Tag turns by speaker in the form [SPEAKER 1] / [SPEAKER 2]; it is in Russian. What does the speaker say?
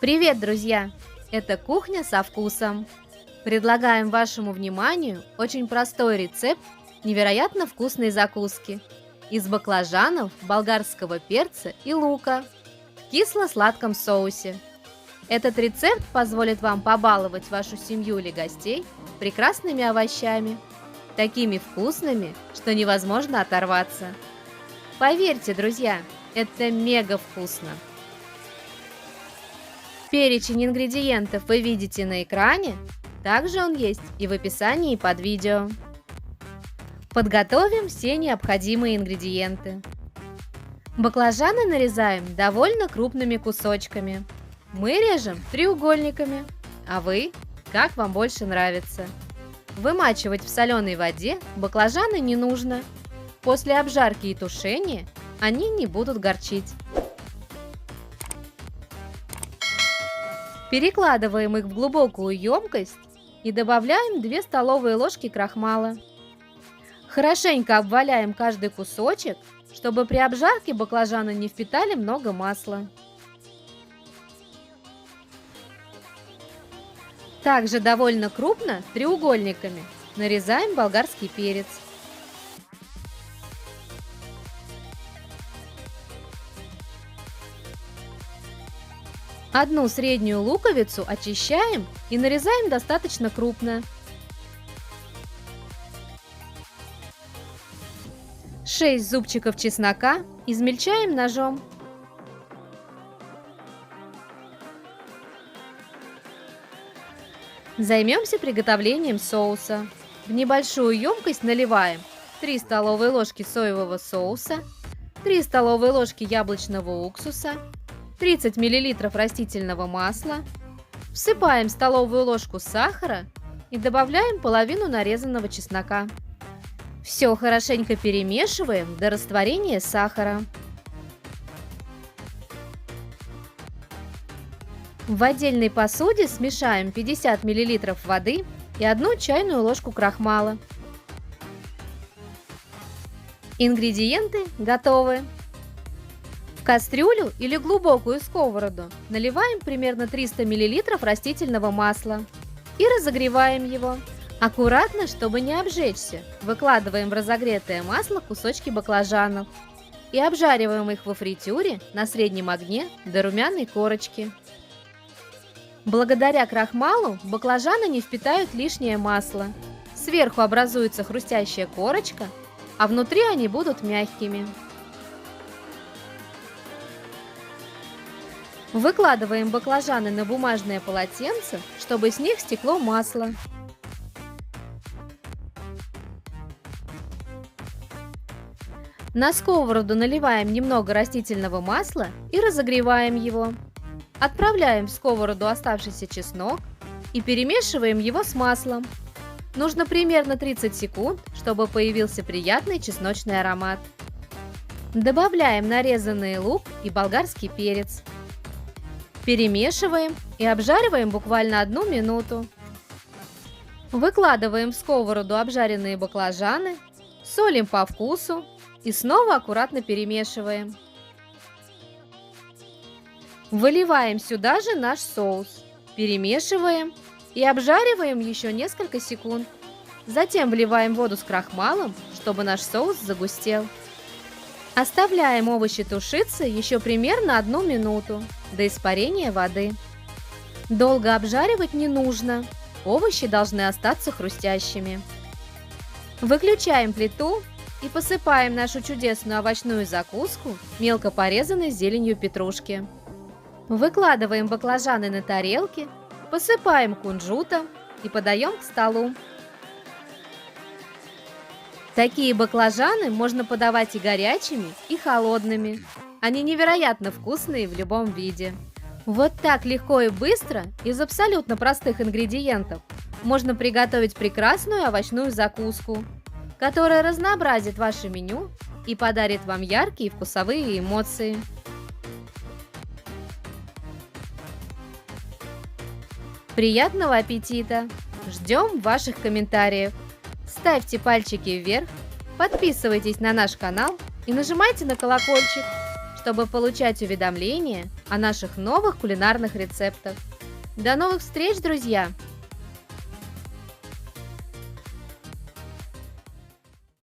[SPEAKER 1] Привет, друзья! Это кухня со вкусом. Предлагаем вашему вниманию очень простой рецепт невероятно вкусной закуски из баклажанов, болгарского перца и лука в кисло-сладком соусе. Этот рецепт позволит вам побаловать вашу семью или гостей прекрасными овощами, такими вкусными, что невозможно оторваться. Поверьте, друзья, это мега вкусно! Перечень ингредиентов вы видите на экране, также он есть и в описании под видео. Подготовим все необходимые ингредиенты. Баклажаны нарезаем довольно крупными кусочками. Мы режем треугольниками, а вы, как вам больше нравится. Вымачивать в соленой воде баклажаны не нужно. После обжарки и тушения они не будут горчить. Перекладываем их в глубокую емкость и добавляем 2 столовые ложки крахмала. Хорошенько обваляем каждый кусочек, чтобы при обжарке баклажаны не впитали много масла. Также довольно крупно, треугольниками, нарезаем болгарский перец. Одну среднюю луковицу очищаем и нарезаем достаточно крупно. 6 зубчиков чеснока измельчаем ножом. Займемся приготовлением соуса. В небольшую емкость наливаем 3 столовые ложки соевого соуса, 3 столовые ложки яблочного уксуса, 30 мл растительного масла, всыпаем столовую ложку сахара и добавляем половину нарезанного чеснока. Все хорошенько перемешиваем до растворения сахара. В отдельной посуде смешаем 50 мл воды и 1 чайную ложку крахмала. Ингредиенты готовы. В кастрюлю или глубокую сковороду наливаем примерно 300 мл растительного масла и разогреваем его. Аккуратно, чтобы не обжечься, выкладываем в разогретое масло кусочки баклажанов и обжариваем их во фритюре на среднем огне до румяной корочки. Благодаря крахмалу баклажаны не впитают лишнее масло. Сверху образуется хрустящая корочка, а внутри они будут мягкими. Выкладываем баклажаны на бумажное полотенце, чтобы с них стекло масло. На сковороду наливаем немного растительного масла и разогреваем его. Отправляем в сковороду оставшийся чеснок и перемешиваем его с маслом. Нужно примерно 30 секунд, чтобы появился приятный чесночный аромат. Добавляем нарезанный лук и болгарский перец. Перемешиваем и обжариваем буквально 1 минуту. Выкладываем в сковороду обжаренные баклажаны, солим по вкусу и снова аккуратно перемешиваем. Выливаем сюда же наш соус, перемешиваем и обжариваем еще несколько секунд. Затем вливаем воду с крахмалом, чтобы наш соус загустел. Оставляем овощи тушиться еще примерно 1 минуту, до испарения воды. Долго обжаривать не нужно, овощи должны остаться хрустящими. Выключаем плиту и посыпаем нашу чудесную овощную закуску мелко порезанной зеленью петрушки. Выкладываем баклажаны на тарелки, посыпаем кунжутом и подаем к столу. Такие баклажаны можно подавать и горячими, и холодными. Они невероятно вкусные в любом виде. Вот так легко и быстро, из абсолютно простых ингредиентов, можно приготовить прекрасную овощную закуску, которая разнообразит ваше меню и подарит вам яркие вкусовые эмоции. Приятного аппетита! Ждем ваших комментариев. Ставьте пальчики вверх, подписывайтесь на наш канал и нажимайте на колокольчик, чтобы получать уведомления о наших новых кулинарных рецептах. До новых встреч, друзья!